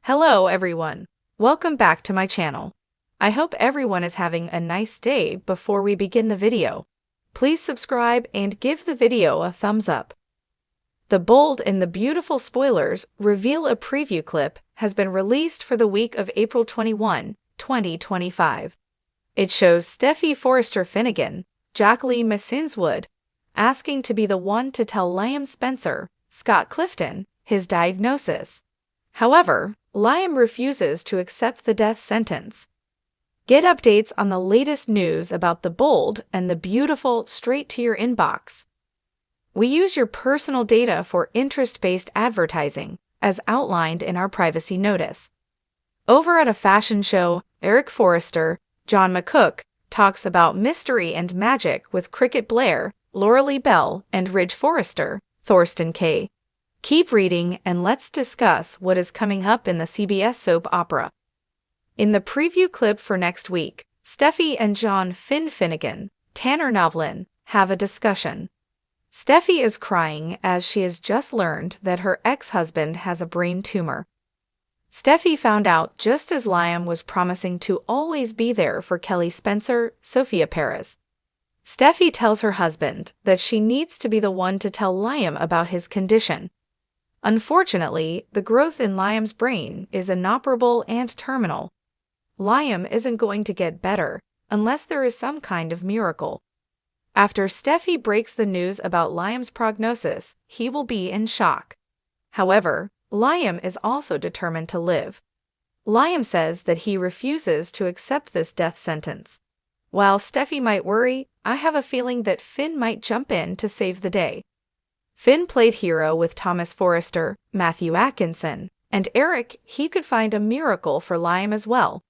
Hello everyone. Welcome back to my channel. I hope everyone is having a nice day. Before we begin the video, please subscribe and give the video a thumbs up. The bold and the beautiful spoilers reveal a preview clip has been released for the week of April 21, 2025. It shows Steffy Forrester Finnegan, Jacqueline Massinswood, asking to be the one to tell Liam Spencer, Scott Clifton, his diagnosis. However, Liam refuses to accept the death sentence. Get updates on the latest news about the bold and the beautiful straight to your inbox. We use your personal data for interest-based advertising, as outlined in our privacy notice. Over at a fashion show, Eric Forrester, John McCook, talks about mystery and magic with Cricket Blair, Laura Lee Bell, and Ridge Forrester, Thorsten Kaye. Keep reading and let's discuss what is coming up in the CBS soap opera. In the preview clip for next week, Steffy and John Finnegan, Tanner Novlin, have a discussion. Steffy is crying as she has just learned that her ex-husband has a brain tumor. Steffy found out just as Liam was promising to always be there for Kelly Spencer, Sophia Perez. Steffy tells her husband that she needs to be the one to tell Liam about his condition. Unfortunately, the growth in Liam's brain is inoperable and terminal. Liam isn't going to get better unless there is some kind of miracle. After Steffy breaks the news about Liam's prognosis, he will be in shock. However, Liam is also determined to live. Liam says that he refuses to accept this death sentence. While Steffy might worry, I have a feeling that Finn might jump in to save the day. Finn played hero with Thomas Forrester, Matthew Atkinson, and Eric. He could find a miracle for Liam as well.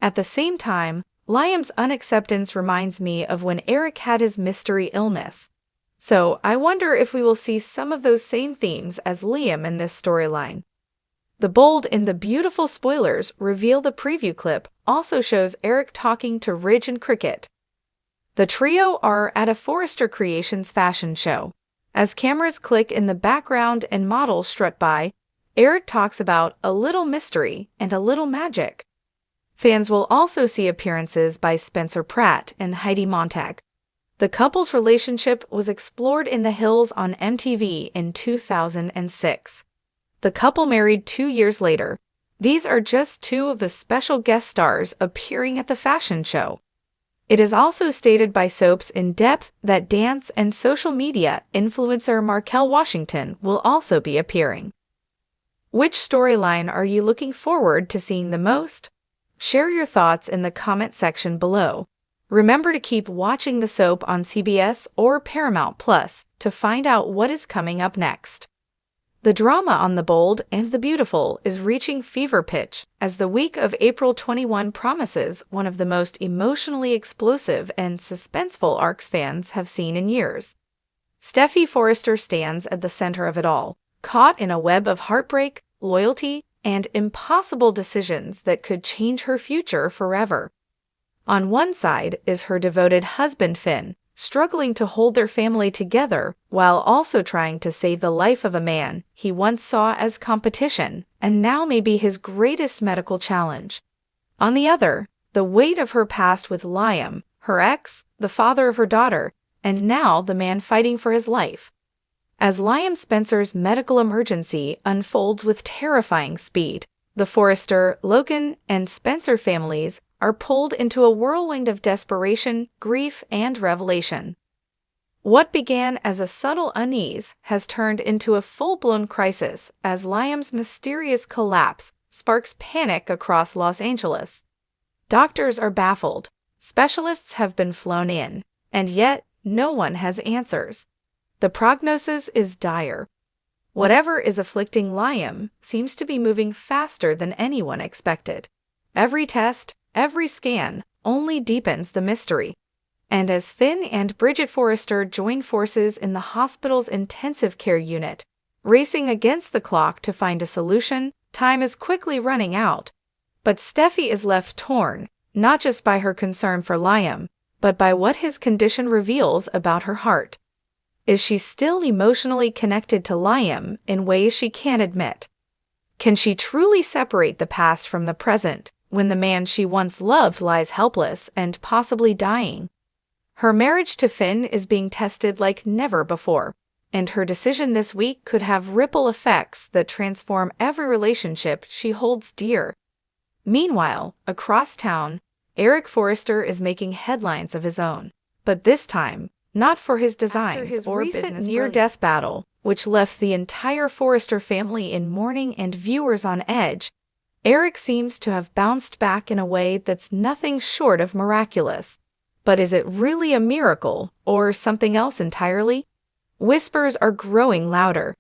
At the same time, Liam's unacceptance reminds me of when Eric had his mystery illness. So I wonder if we will see some of those same themes as Liam in this storyline. The bold and the beautiful spoilers reveal the preview clip also shows Eric talking to Ridge and Cricket. The trio are at a Forrester Creations fashion show. As cameras click in the background and models strut by, Eric talks about a little mystery and a little magic. Fans will also see appearances by Spencer Pratt and Heidi Montag. The couple's relationship was explored in The Hills on MTV in 2006. The couple married 2 years later. These are just two of the special guest stars appearing at the fashion show. It is also stated by Soaps in Depth that dance and social media influencer Markel Washington will also be appearing. Which storyline are you looking forward to seeing the most? Share your thoughts in the comment section below. Remember to keep watching the soap on CBS or Paramount Plus to find out what is coming up next. The drama on The Bold and the Beautiful is reaching fever pitch as the week of April 21 promises one of the most emotionally explosive and suspenseful arcs fans have seen in years. Steffy Forrester stands at the center of it all, caught in a web of heartbreak, loyalty, and impossible decisions that could change her future forever. On one side is her devoted husband Finn, struggling to hold their family together while also trying to save the life of a man he once saw as competition and now may be his greatest medical challenge. On the other, the weight of her past with Liam, her ex, the father of her daughter, and now the man fighting for his life. As Liam Spencer's medical emergency unfolds with terrifying speed, the Forrester, Logan, and Spencer families are pulled into a whirlwind of desperation, grief, and revelation. What began as a subtle unease has turned into a full-blown crisis as Liam's mysterious collapse sparks panic across Los Angeles. Doctors are baffled, specialists have been flown in, and yet no one has answers. The prognosis is dire. Whatever is afflicting Liam seems to be moving faster than anyone expected. Every test, every scan only deepens the mystery. And as Finn and Bridget Forrester join forces in the hospital's intensive care unit, racing against the clock to find a solution, time is quickly running out. But Steffy is left torn, not just by her concern for Liam, but by what his condition reveals about her heart. Is she still emotionally connected to Liam in ways she can't admit? Can she truly separate the past from the present when the man she once loved lies helpless and possibly dying? Her marriage to Finn is being tested like never before, and her decision this week could have ripple effects that transform every relationship she holds dear. Meanwhile, across town, Eric Forrester is making headlines of his own, but this time, not for his designs or business near-death battle, which left the entire Forrester family in mourning and viewers on edge. Eric seems to have bounced back in a way that's nothing short of miraculous. But is it really a miracle, or something else entirely? Whispers are growing louder.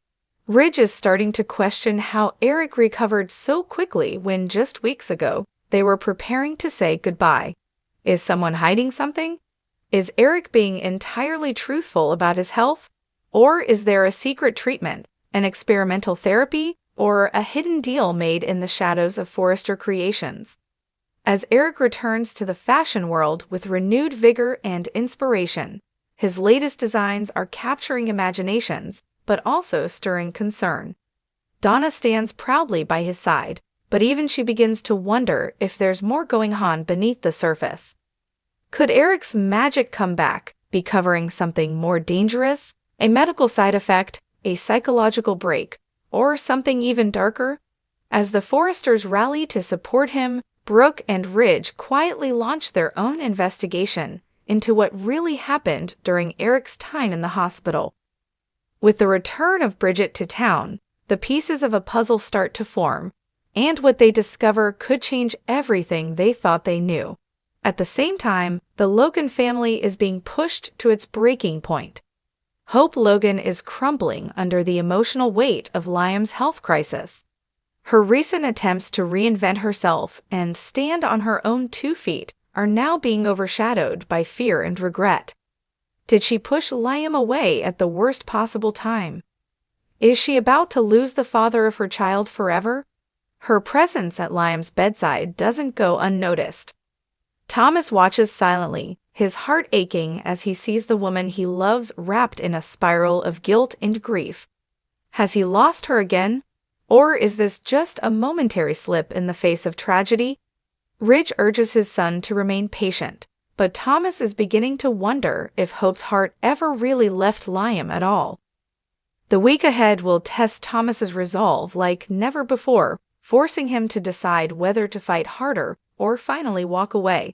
Ridge is starting to question how Eric recovered so quickly when just weeks ago they were preparing to say goodbye. Is someone hiding something? Is Eric being entirely truthful about his health? Or is there a secret treatment, an experimental therapy, or a hidden deal made in the shadows of Forrester Creations? As Eric returns to the fashion world with renewed vigor and inspiration, his latest designs are capturing imaginations, but also stirring concern. Donna stands proudly by his side, but even she begins to wonder if there's more going on beneath the surface. Could Eric's magic comeback be covering something more dangerous, a medical side effect, a psychological break, or something even darker? As the Forresters rally to support him, Brooke and Ridge quietly launch their own investigation into what really happened during Eric's time in the hospital. With the return of Bridget to town, the pieces of a puzzle start to form, and what they discover could change everything they thought they knew. At the same time, the Logan family is being pushed to its breaking point. Hope Logan is crumbling under the emotional weight of Liam's health crisis. Her recent attempts to reinvent herself and stand on her own 2 feet are now being overshadowed by fear and regret. Did she push Liam away at the worst possible time? Is she about to lose the father of her child forever? Her presence at Liam's bedside doesn't go unnoticed. Thomas watches silently, his heart aching as he sees the woman he loves wrapped in a spiral of guilt and grief. Has he lost her again? Or is this just a momentary slip in the face of tragedy? Ridge urges his son to remain patient, but Thomas is beginning to wonder if Hope's heart ever really left Liam at all. The week ahead will test Thomas's resolve like never before, forcing him to decide whether to fight harder or finally walk away.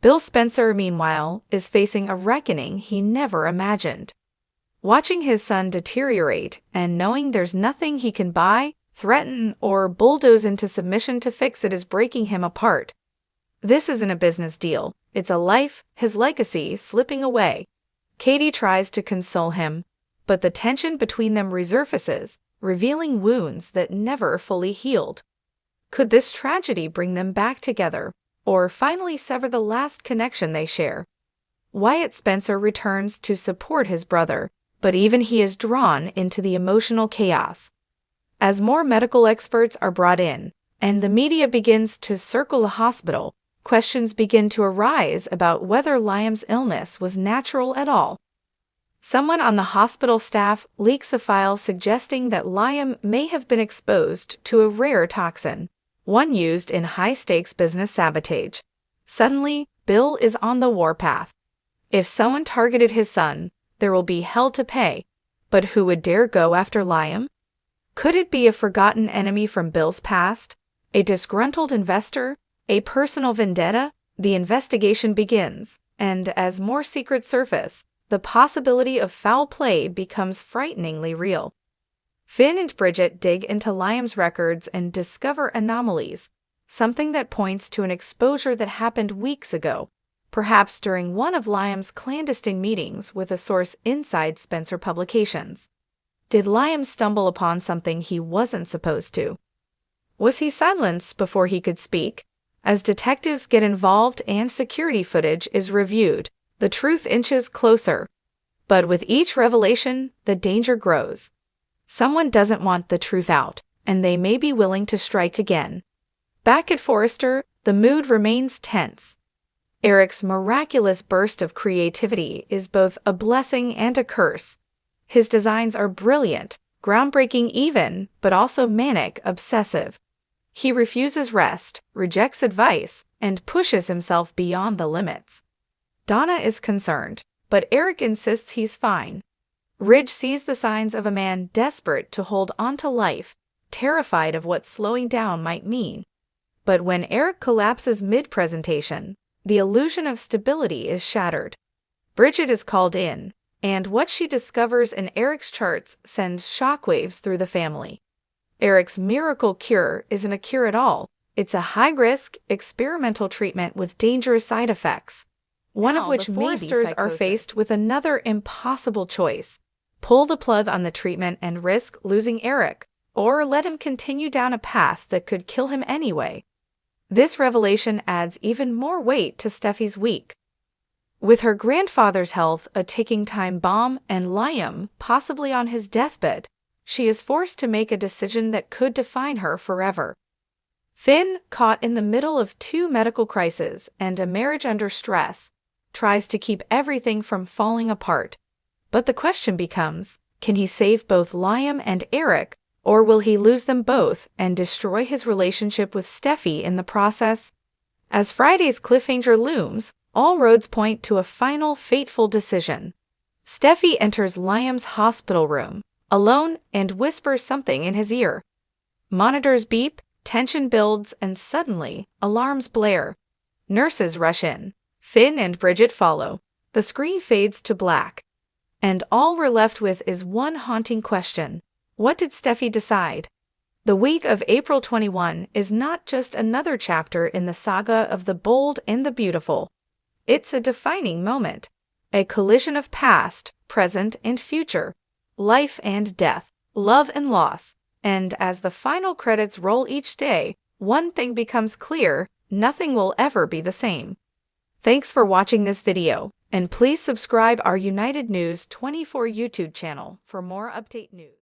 Bill Spencer, meanwhile, is facing a reckoning he never imagined. Watching his son deteriorate and knowing there's nothing he can buy, threaten, or bulldoze into submission to fix it is breaking him apart. This isn't a business deal. It's a life, his legacy, slipping away. Katie tries to console him, but the tension between them resurfaces, revealing wounds that never fully healed. Could this tragedy bring them back together, or finally sever the last connection they share? Wyatt Spencer returns to support his brother, but even he is drawn into the emotional chaos. As more medical experts are brought in, and the media begins to circle the hospital, questions begin to arise about whether Liam's illness was natural at all. Someone on the hospital staff leaks a file suggesting that Liam may have been exposed to a rare toxin, one used in high-stakes business sabotage. Suddenly, Bill is on the warpath. If someone targeted his son, there will be hell to pay. But who would dare go after Liam? Could it be a forgotten enemy from Bill's past? A disgruntled investor? A personal vendetta? The investigation begins, and as more secrets surface, the possibility of foul play becomes frighteningly real. Finn and Bridget dig into Liam's records and discover anomalies, something that points to an exposure that happened weeks ago, perhaps during one of Liam's clandestine meetings with a source inside Spencer Publications. Did Liam stumble upon something he wasn't supposed to? Was he silenced before he could speak? As detectives get involved and security footage is reviewed, the truth inches closer. But with each revelation, the danger grows. Someone doesn't want the truth out, and they may be willing to strike again. Back at Forrester, the mood remains tense. Eric's miraculous burst of creativity is both a blessing and a curse. His designs are brilliant, Groundbreaking even, but also manic, obsessive. He refuses rest, rejects advice, and pushes himself beyond the limits. Donna is concerned, but Eric insists he's fine. Ridge sees the signs of a man desperate to hold on to life, terrified of what slowing down might mean. But when Eric collapses mid-presentation, the illusion of stability is shattered. Bridget is called in, and what she discovers in Eric's charts sends shockwaves through the family. Eric's miracle cure isn't a cure at all. It's a high-risk, experimental treatment with dangerous side effects. One of which Foresters are faced with another impossible choice: pull the plug on the treatment and risk losing Eric, or let him continue down a path that could kill him anyway. This revelation adds even more weight to Steffy's week. With her grandfather's health a ticking time bomb and Liam possibly on his deathbed, she is forced to make a decision that could define her forever. Finn, caught in the middle of two medical crises and a marriage under stress, tries to keep everything from falling apart. But the question becomes, can he save both Liam and Eric, or will he lose them both and destroy his relationship with Steffy in the process? As Friday's cliffhanger looms, all roads point to a final fateful decision. Steffy enters Liam's hospital room, alone, and whispers something in his ear. Monitors beep, tension builds, and suddenly, alarms blare. Nurses rush in. Finn and Bridget follow. The screen fades to black. And all we're left with is one haunting question. What did Steffy decide? The week of April 21 is not just another chapter in the saga of the bold and the beautiful. It's a defining moment. A collision of past, present, and future. Life and death. Love and loss. And as the final credits roll each day, one thing becomes clear: nothing will ever be the same. Thanks for watching this video, and please subscribe our United News 24 YouTube channel for more update news.